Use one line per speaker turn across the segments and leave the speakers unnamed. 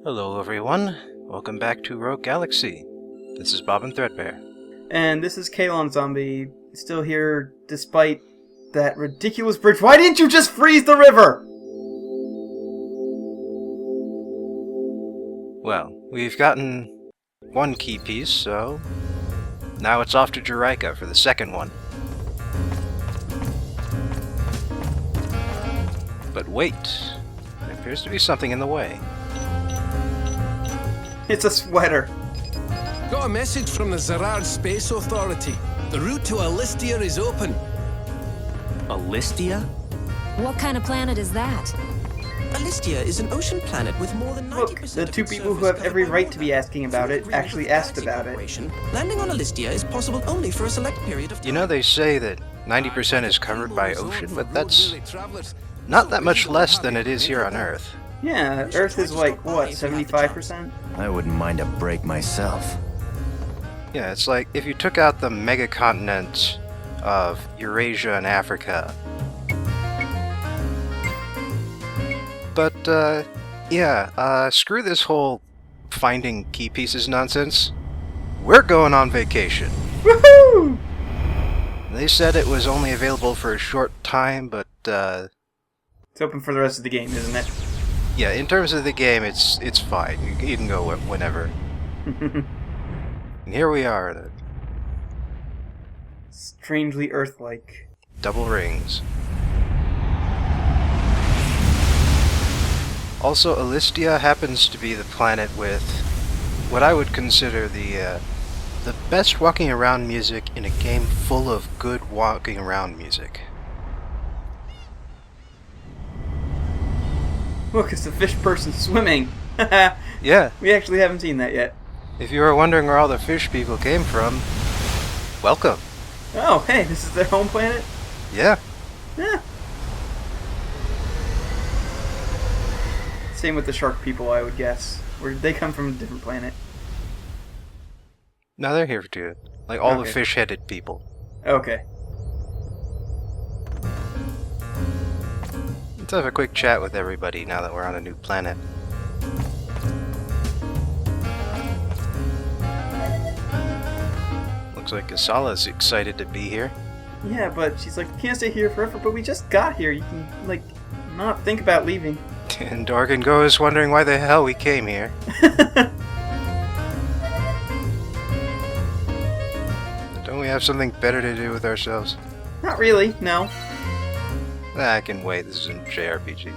Hello everyone, welcome back to Rogue Galaxy. This is Bob and Threadbare.
And this is Kalon Zombie, still here despite that ridiculous bridge. Why didn't you just freeze the river?
Well, we've gotten one key piece, so now it's off to Juraika for the second one. But wait, there appears to be something in the way.
It's a sweater.
Got a message from the Zerard Space Authority. The route to Alistia is open.
Alistia?
What kind of planet is that?
Alistia is an ocean planet with more than 90%
Look, the two people who have every right to be asking about it actually asked about it.
Landing on Alistia is possible only for a select period of time.
You know, they say that 90% is covered by ocean, but that's not that much less than it is here on Earth.
Yeah, Earth is like, what, 75%?
I wouldn't mind a break myself.
Yeah, it's like if you took out the megacontinent of Eurasia and Africa. But, screw this whole finding key pieces nonsense. We're going on vacation.
Woohoo!
They said it was only available for a short time, but,
It's open for the rest of the game, isn't it?
yeah, in terms of the game, it's fine. You can go whenever. And here we are, the
Strangely Earth-like.
double rings. Also, Alistia happens to be the planet with what I would consider the best walking around music in a game full of good walking around music.
Look, it's a fish person swimming.
Yeah,
We actually haven't seen that yet.
if you were wondering where all the fish people came from, welcome.
Oh, hey, this is their home planet?
Yeah,
Yeah. Same with the shark people, I would guess. Where they come from a different planet.
now they're here too. Like all the
Okay.
fish-headed people.
Okay.
Let's have a quick chat with everybody now that we're on a new planet. Looks like Asala's excited to be here.
Yeah, but she's like, you can't stay here forever, but we just got here. You can, like, not think about leaving.
And Dorgan Go is wondering why the hell we came here. Don't we have something better to do with ourselves?
Not really, no.
I can wait, this isn't JRPG.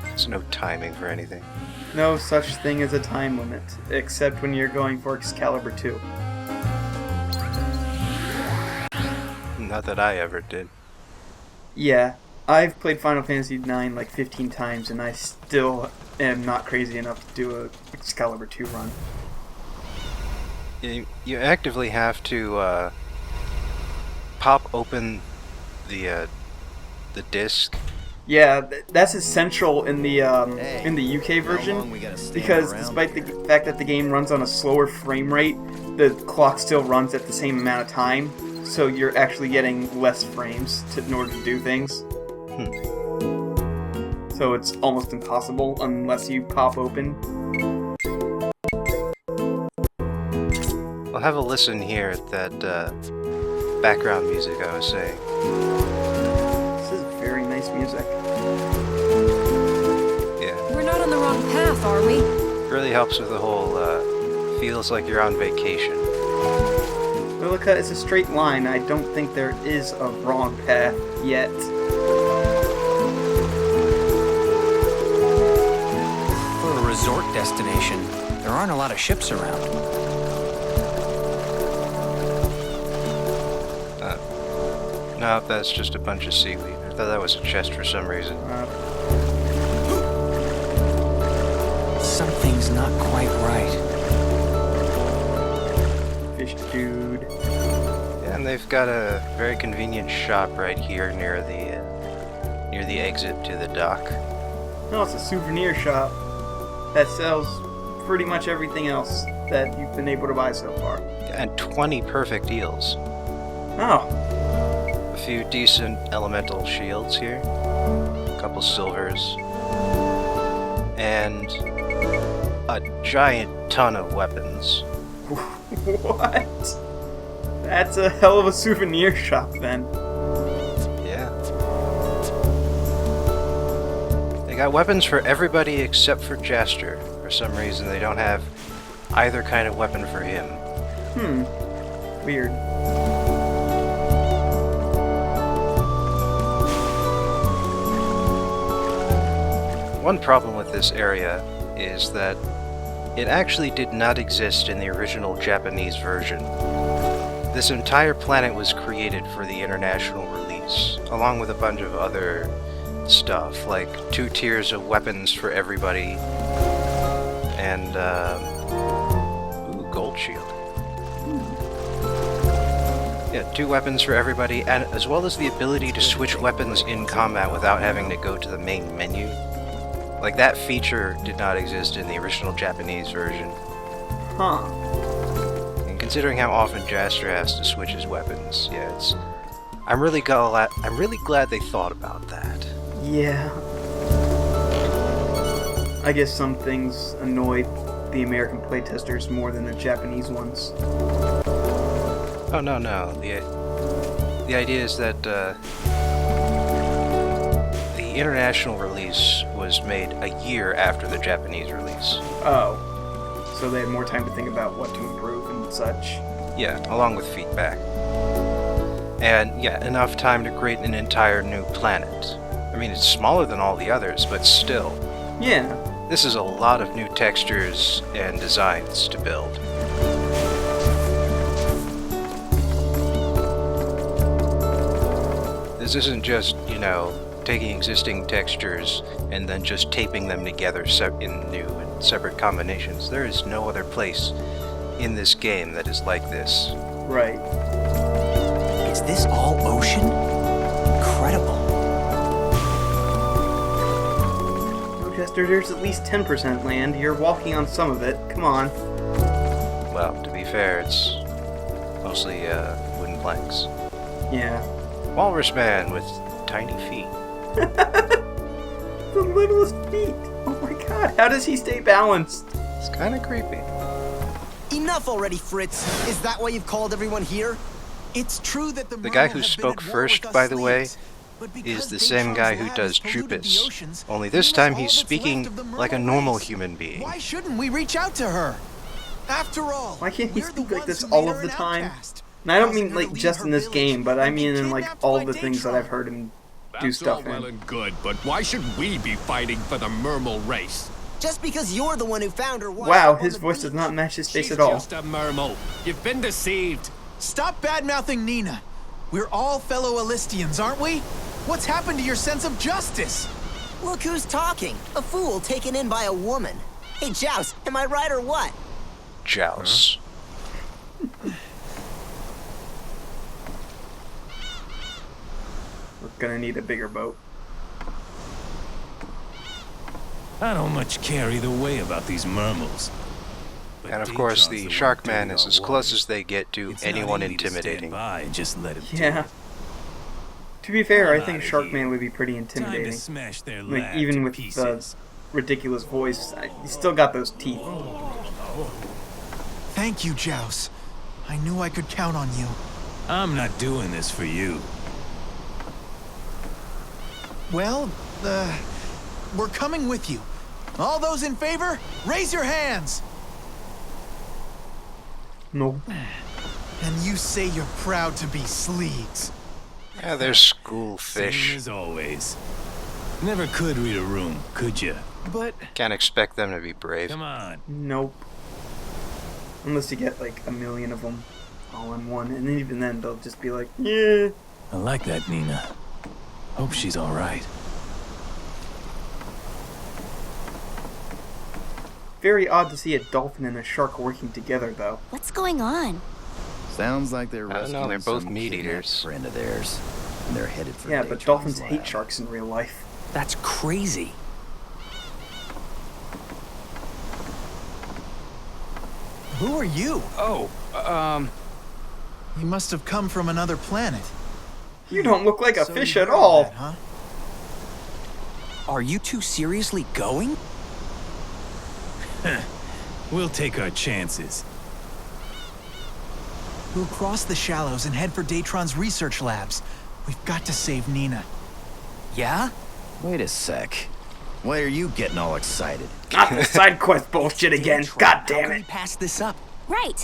There's no timing for anything.
No such thing as a time limit, except when you're going for Excalibur 2.
Not that I ever did.
Yeah, I've played Final Fantasy IX like 15 times, and I still am not crazy enough to do a Excalibur 2 run.
You actively have to pop open the disc.
Yeah, that's essential in the UK version, because despite the fact that the game runs on a slower frame rate, the clock still runs at the same amount of time, so you're actually getting less frames in order to do things. So it's almost impossible unless you pop open.
I'll have a listen here at that background music I was saying.
This is very nice music.
Yeah,
We're not on the wrong path, are we?
it really helps with the whole feels like you're on vacation.
Lilica is a straight line. I don't think there is a wrong path yet.
For a resort destination, there aren't a lot of ships around.
No, that's just a bunch of seaweed. I thought that was a chest for some reason.
Something's not quite right.
Fish dude.
And they've got a very convenient shop right here near the exit to the dock.
No, it's a souvenir shop that sells pretty much everything else that you've been able to buy so far.
And 20 perfect eels.
Oh,
A few decent elemental shields here. A couple silvers. and a giant ton of weapons.
What? That's a hell of a souvenir shop then.
Yeah. They got weapons for everybody except for Jaster. For some reason, they don't have either kind of weapon for him.
Weird.
One problem with this area is that it actually did not exist in the original Japanese version. This entire planet was created for the international release, along with a bunch of other stuff, like 2 tiers of weapons for everybody, and, gold shield. Yeah, 2 weapons for everybody, and as well as the ability to switch weapons in combat without having to go to the main menu. Like, that feature did not exist in the original Japanese version.
Huh.
And considering how often Jaster has to switch his weapons, yeah, I'm really glad they thought about that.
Yeah. I guess some things annoyed the American playtesters more than the Japanese ones.
Oh, no. The idea is that, the international release was made a year after the Japanese release.
Oh. So they had more time to think about what to improve and such.
Yeah, along with feedback. And, yeah, enough time to create an entire new planet. I mean, it's smaller than all the others, but still.
Yeah.
This is a lot of new textures and designs to build. This isn't just, taking existing textures and then just taping them together in new and separate combinations. There is no other place in this game that is like this.
Right.
Is this all ocean? Incredible.
No, Jester, there's at least 10% land. You're walking on some of it. Come on.
Well, to be fair, it's mostly wooden planks.
Yeah.
Walrus man with tiny feet.
The littlest feet. Oh my god, how does he stay balanced?
It's kind of creepy.
Enough already, Fritz. Is that why you've called everyone here? It's true that
The guy who spoke first, by the way, is the same guy who does Jupus. Only this time he's speaking like a normal human being.
Why shouldn't we reach out to her? After all,
Why can't he
we're the
speak like
ones
this
who
all
made
of
her
the
an
time?
outcast.
And I don't
How's
mean
it gonna
like
leave
just
her
in this
village
game, but I mean in like
kidnapped
all
by
the things that
Datron?
I've heard him do
That's
stuff
all well
in.
and good, but why should we be fighting for the Mermal race?
Just because you're the one who found her.
Wow, his voice does not match his face
She's
at all.
just a Mermal. You've been deceived.
Stop bad-mouthing Nina. We're all fellow Alistians, aren't we? What's happened to your sense of justice?
Look who's talking. A fool taken in by a woman. Hey, Joust, am I right or what?
Joust.
We're gonna need a bigger boat.
I don't much care either way about these Mermals. But
And of course,
Datron's
the
one
Shark
doing
Man is
our
as close
work.
as they get to
It's not
anyone
easy to stand
intimidating.
by and just let him do
Yeah.
it.
To be fair, I
Come
think
outta
Sharkman
here.
would be pretty
Time to
intimidating.
smash their
Like
lab
even
to
with the
pieces.
ridiculous voice, he's still got those teeth.
Thank you, Joust. I knew I could count on you.
I'm not doing this for you.
Well, we're coming with you. All those in favor, raise your hands.
No.
And you say you're proud to be Sleegs.
Yeah, they're school
Same
fish.
as always. Never could read a room, could you?
But
Can't expect them to be brave.
Come on.
Nope. Unless you get like a million of them all in one, and even then they'll just be like, yeah.
I like that, Nina. Hope she's all right.
Very odd to see a dolphin and a shark working together, though.
What's going on?
Sounds like they're
I don't know,
rescuing
they're both
some
meat
kidnapped
eaters.
friend of theirs, and they're headed for
Yeah, but
Datron's
dolphins
lab.
hate sharks in real life.
That's crazy.
who are you?
Oh,
You must have come from another planet.
You don't look like a
you
fish at
heard
all.
that, huh?
are you two seriously going?
We'll take our chances.
We'll cross the shallows and head for Datron's research labs. We've got to save Nina.
Yeah?
Wait a sec. Why are you getting all excited?
Not the side quest bullshit again. God damn
How can we
it.
pass this up?
Right.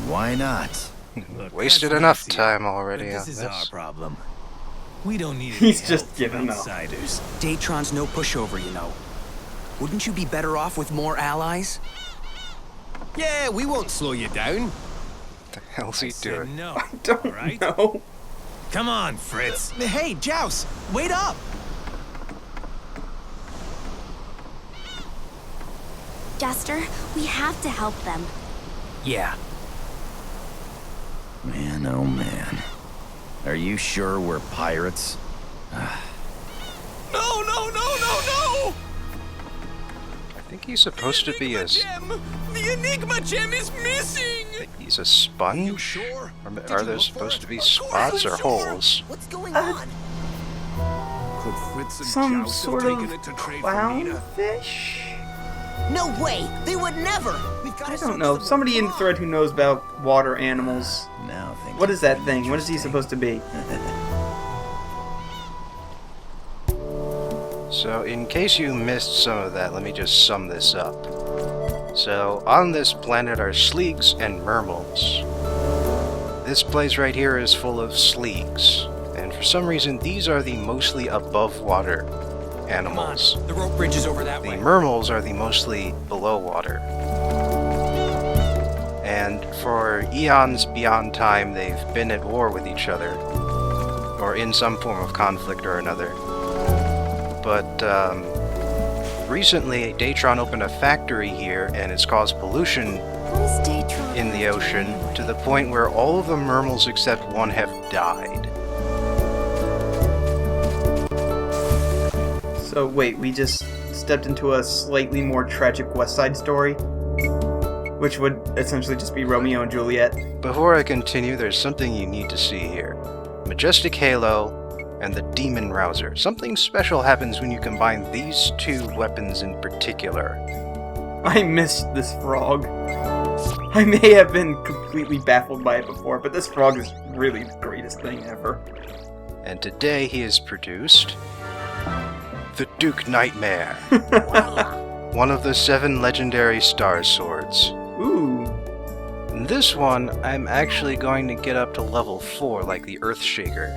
Why not?
Look,
Wasted
that's
enough
nice of
time
you,
already
but
on
this is our
this.
problem. We don't need
He's
any
just
help
giving
from
up.
outsiders.
Datron's no pushover, you know. Wouldn't you be better off with more allies?
Yeah, we won't slow you down.
The hell's he
Said
doing?
no.
Don't
Right?
know.
Come on, Fritz.
Hey, Joust, wait up!
Jester, we have to help them.
Yeah.
Man, oh man. Are you sure we're pirates?
No, no, no, no, no!
I think he's supposed to be a...
Gem! The Enigma gem is missing!
He's a sponge?
Sure.
Or are there supposed to be spots or holes?
What's going on?
Could Fritz and
Some
Joust
sort
have
of
taken it to trade for Nina?
clownfish?
No way! They would never! We've got
I
to
don't know. Somebody in the thread who knows about water animals.
Now things
What is
are
that thing? What is he
interesting.
supposed to be?
So, in case you missed some of that, let me just sum this up. So, on this planet are sleeks and mermals. This place right here is full of sleeks, and for some reason these are the mostly above water
Come on.
animals.
The rope bridge is over that
The
way.
mermals are the mostly below water. And for eons beyond time, they've been at war with each other, or in some form of conflict or another. But recently, Datron opened a factory here, and it's caused pollution
What is Datron?
in the ocean to the point where all of the mermals except one have died.
So wait, we just stepped into a slightly more tragic West Side Story? Which would essentially just be Romeo and Juliet.
Before I continue, there's something you need to see here. Majestic Halo and the Demon Rouser. Something special happens when you combine these two weapons in particular.
I missed this frog. I may have been completely baffled by it before, but this frog is really the greatest thing ever.
And today he has produced the Duke Nightmare, one of the 7 legendary Star Swords.
Ooh.
In this one, I'm actually going to get up to level 4 like the Earthshaker.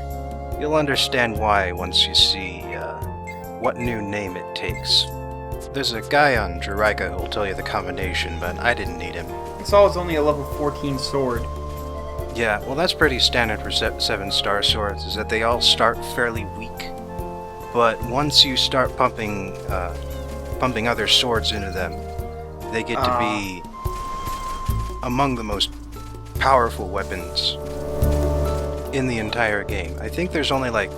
You'll understand why once you see what new name it takes. There's a guy on Juraika who'll tell you the combination, but I didn't need him.
I saw it's only a level 14 sword.
Yeah, well that's pretty standard for 7 Star Swords, is that they all start fairly weak. But once you start pumping other swords into them, they get to be among the most powerful weapons in the entire game. I think there's only like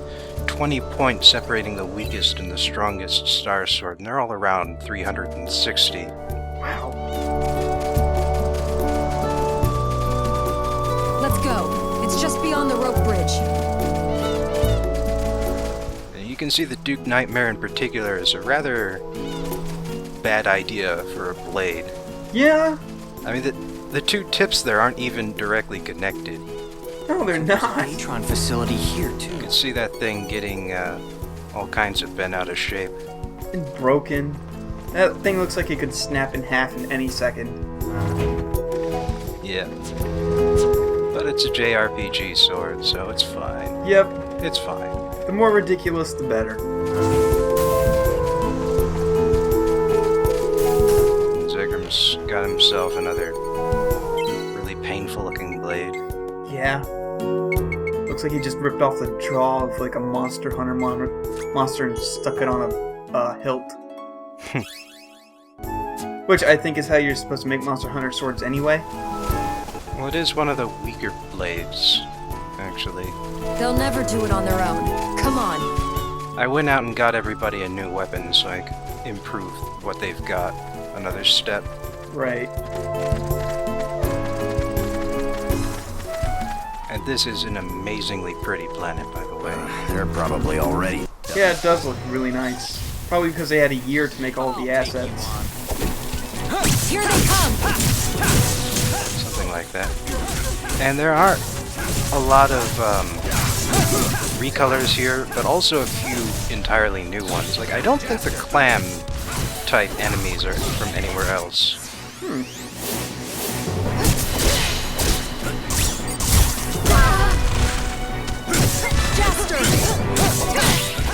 20 points separating the weakest and the strongest Star Sword, and they're all around 360.
Wow.
Let's go. It's just beyond the rope bridge.
And you can see the Duke Nightmare in particular is a rather bad idea for a blade.
Yeah.
I mean, the two tips there aren't even directly connected.
No, they're
There's a
not.
Datron facility here, too.
You can see that thing getting all kinds of bent out of shape.
And broken. That thing looks like it could snap in half in any second.
Yeah. But it's a JRPG sword, so it's fine.
Yep.
It's fine.
The more ridiculous, the better.
Zegram's got himself another really painful looking blade.
Yeah. Looks like he just ripped off the jaw of like a Monster Hunter monster and stuck it on a hilt. Which I think is how you're supposed to make Monster Hunter swords anyway.
Well, it is one of the weaker blades, actually.
They'll never do it on their own. Come on.
I went out and got everybody a new weapon so I could improve what they've got. Another step.
Right.
And this is an amazingly pretty planet, by the way.
They're probably already.
Yeah, it does look really nice. Probably because they had a year to make all the assets.
Here they come!
Something like that. And there are a lot of recolors here, but also a few entirely new ones. Like, I don't think the clam type enemies are from anywhere else.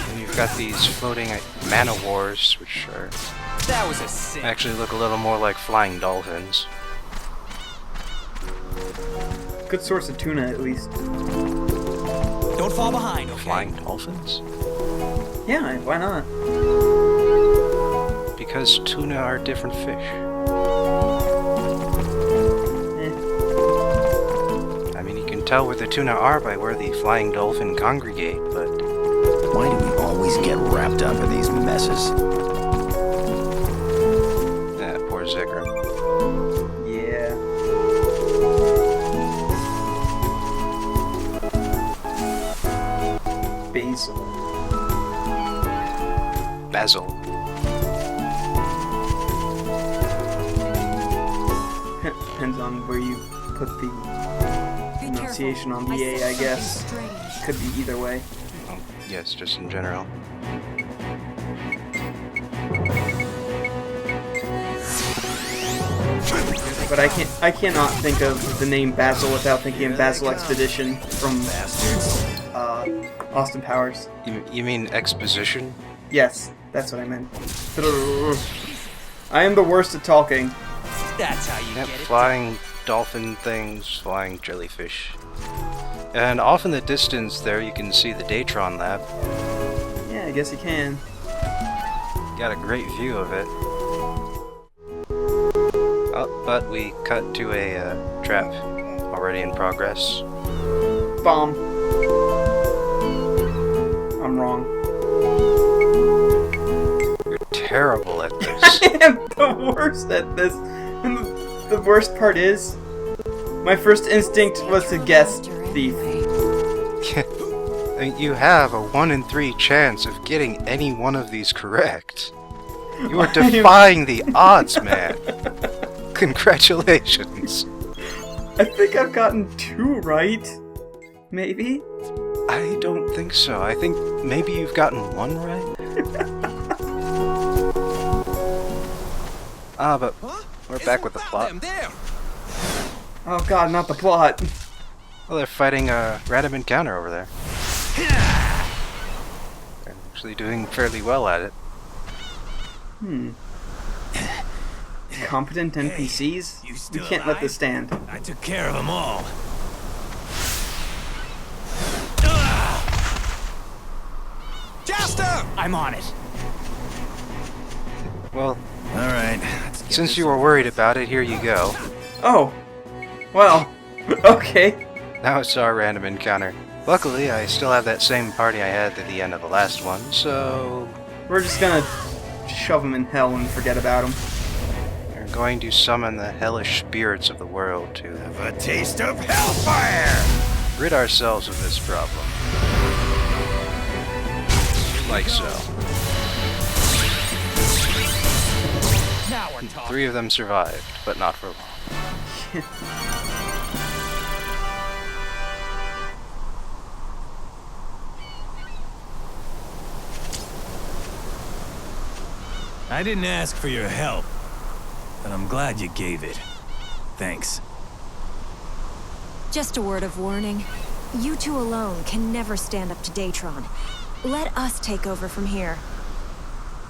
And you've got these floating mana wars, which are actually look a little more like flying dolphins.
Good source of tuna, at least.
Don't fall behind, okay?
Flying dolphins?
Yeah, why not?
Because tuna are different fish. I mean, you can tell where the tuna are by where the flying dolphin congregate, but...
Why do we always get wrapped up in these messes?
Poor Zikram.
Yeah.
Basil.
Depends on where you put the pronunciation on the A, I guess. Could be either way.
Oh, yes, just in general.
But I cannot think of the name Basil without thinking of Basil Expedition from Austin Powers.
You mean exposition?
Yes, that's what I meant. I am the worst at talking.
That's how you get it.
Flying dolphin things, flying jellyfish. And off in the distance there you can see the Datron lab.
Yeah, I guess you can.
Got a great view of it. Oh, but we cut to a trap already in progress.
Bomb. I'm wrong.
You're terrible at this.
I am the worst at this. And the worst part is, my first instinct was to guess thief.
You have a 1 in 3 chance of getting any one of these correct. You are defying the odds, man. Congratulations.
I think I've gotten 2 right. Maybe?
I don't think so. I think maybe you've gotten 1 right. But we're back with the plot.
Oh god, not the plot.
Well, they're fighting a random encounter over there. They're actually doing fairly well at it.
Competent NPCs? We can't let this stand.
I took care of them all.
Jaster!
I'm on it.
Well,
alright.
Since you were worried about it, here you go.
Oh. Well. Okay.
Now it's our random encounter. Luckily, I still have that same party I had at the end of the last one, so...
We're just gonna shove them in hell and forget about them.
We're going to summon the hellish spirits of the world to
have a taste of hellfire!
Rid ourselves of this problem. Like so.
Now we're talking.
3 of them survived, but not for long.
I didn't ask for your help, but I'm glad you gave it. Thanks.
Just a word of warning. You two alone can never stand up to Datron. Let us take over from here.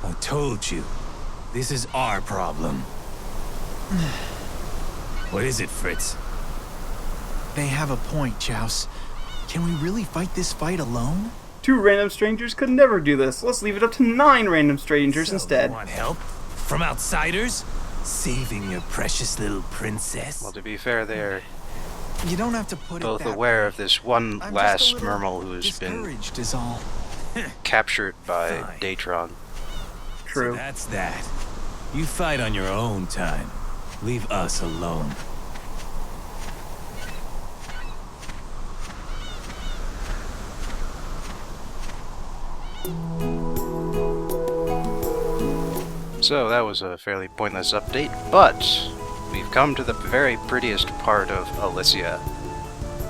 I told you. This is our problem. What is it, Fritz?
They have a point, Joust. Can we really fight this fight alone?
2 random strangers could never do this. Let's leave it up to 9 random strangers instead.
Want help? From outsiders? Saving your precious little princess?
Well, to be fair, they're
You don't have to put
both
it that
aware
way.
of this one
I'm
last
just a little
Mermal who has been
discouraged is all.
captured by
Fine.
Datron.
True.
So that's that. You fight on your own time. Leave us alone.
So that was a fairly pointless update, but we've come to the very prettiest part of Elysia.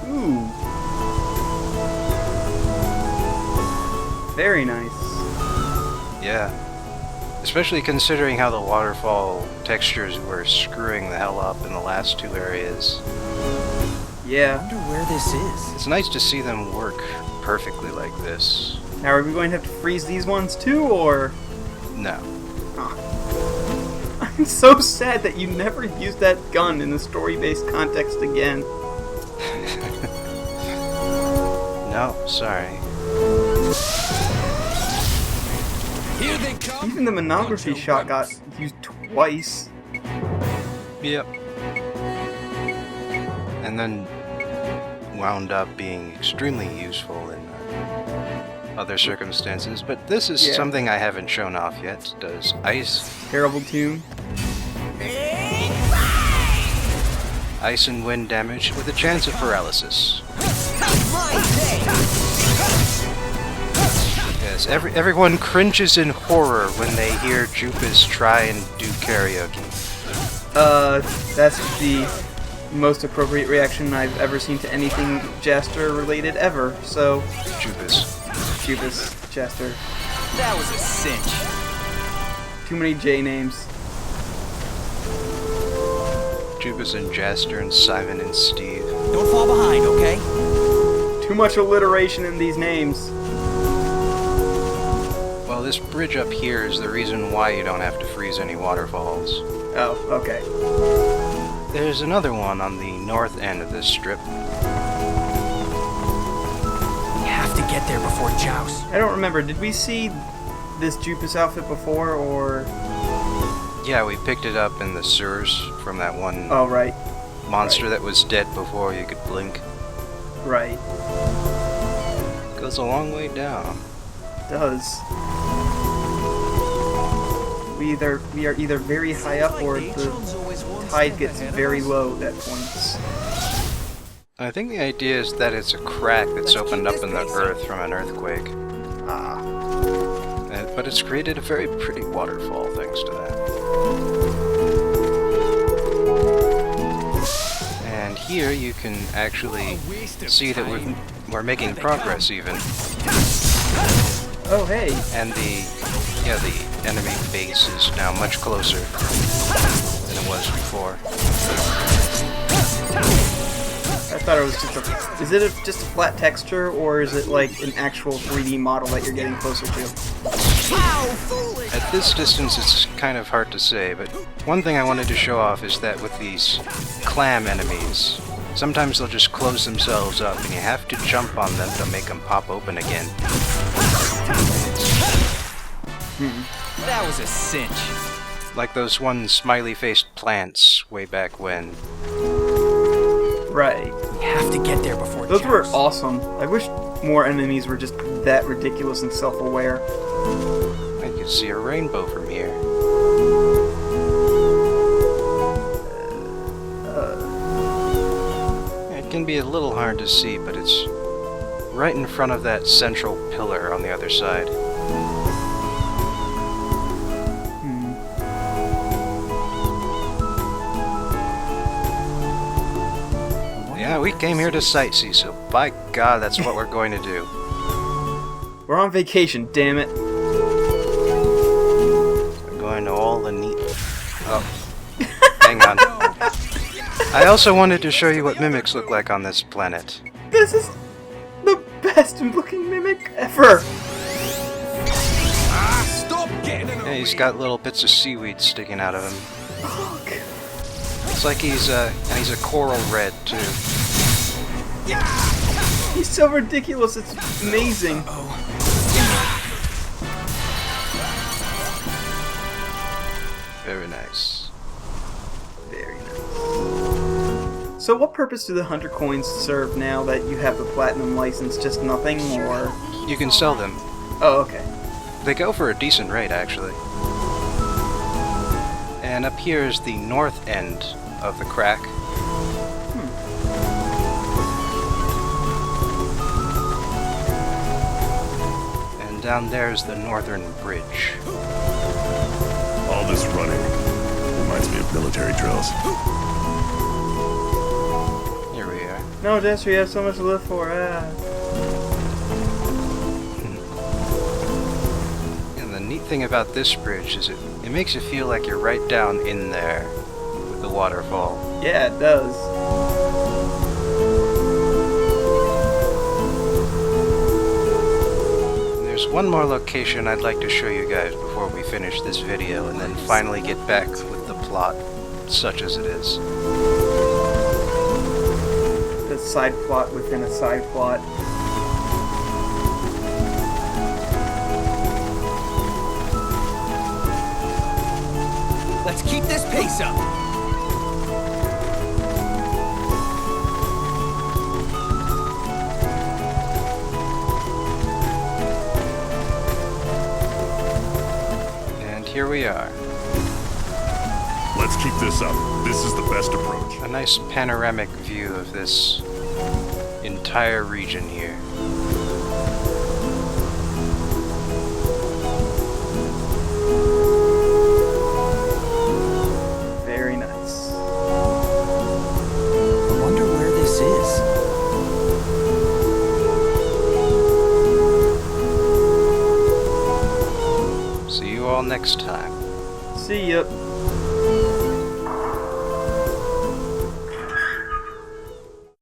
Ooh. Very nice.
Yeah. Especially considering how the waterfall textures were screwing the hell up in the last two areas.
Yeah.
I wonder where this is.
It's nice to see them work perfectly like this.
Now, are we going to have to freeze these ones too, or...?
No.
I'm so sad that you never used that gun in the story-based context again.
No, sorry.
Here they come.
Even the monography shot got used twice.
Yep. And then wound up being extremely useful in other circumstances, but this is something I haven't shown off yet. Does ice...
Terrible tune.
Ice and wind damage with a chance of paralysis. Yes, everyone cringes in horror when they hear Jupas try and do karaoke.
That's the most appropriate reaction I've ever seen to anything Jaster related ever, so...
Jupas.
Jaster.
That was a cinch.
Too many J names.
Jupas and Jaster and Simon and Steve.
Don't fall behind, okay?
Too much alliteration in these names.
Well, this bridge up here is the reason why you don't have to freeze any waterfalls.
Oh, okay.
There's another one on the north end of this strip.
We have to get there before Joust.
I don't remember, did we see this Jupas outfit before, or...?
Yeah, we picked it up in the sewers from that one monster that was dead before you could blink.
Right.
Goes a long way down.
It does. We are either very high up or the tide gets very low at points.
I think the idea is that it's a crack that's opened up in the earth from an earthquake.
Ah.
But it's created a very pretty waterfall thanks to that. And here you can actually see that we're making progress even.
Oh hey!
And the enemy base is now much closer than it was before.
I thought it was just a... Is it just a flat texture, or is it like an actual 3D model that you're getting closer to?
At this distance it's kind of hard to say, but one thing I wanted to show off is that with these clam enemies, sometimes they'll just close themselves up and you have to jump on them to make them pop open again.
That was a cinch.
Like those one smiley-faced plants way back when.
Right.
We have to get there before
Those
Joust.
were awesome. I wish more enemies were just that ridiculous and self-aware.
I could see a rainbow from here. It can be a little hard to see, but it's right in front of that central pillar on the other side. Yeah, we came here to sightsee, so by God, that's what we're going to do.
We're on vacation, damn it.
We're going to all the neat... Oh. Hang on. I also wanted to show you what mimics look like on this planet.
This is the best looking mimic ever!
Stop getting in the
Yeah, he's got little bits of seaweed sticking out of him.
Fuck.
It's like he's a coral red, too.
He's so ridiculous, it's amazing.
Very nice.
Very nice. So what purpose do the Hunter coins serve now that you have the Platinum license? Just nothing, or...?
You can sell them.
Oh, okay.
They go for a decent rate, actually. And up here is the north end of the crack. And down there is the northern bridge.
All this running reminds me of military drills.
Here we are.
No, Jester, you have so much to live for.
And the neat thing about this bridge is it makes you feel like you're right down in there with the waterfall.
Yeah, it does.
There's one more location I'd like to show you guys before we finish this video and then finally get back with the plot, such as it is.
The side plot within a side plot.
Let's keep this pace up.
And here we are.
Let's keep this up. This is the best approach.
A nice panoramic view of this entire region here.
Very nice.
I wonder where this is.
See you all next time.
See ya.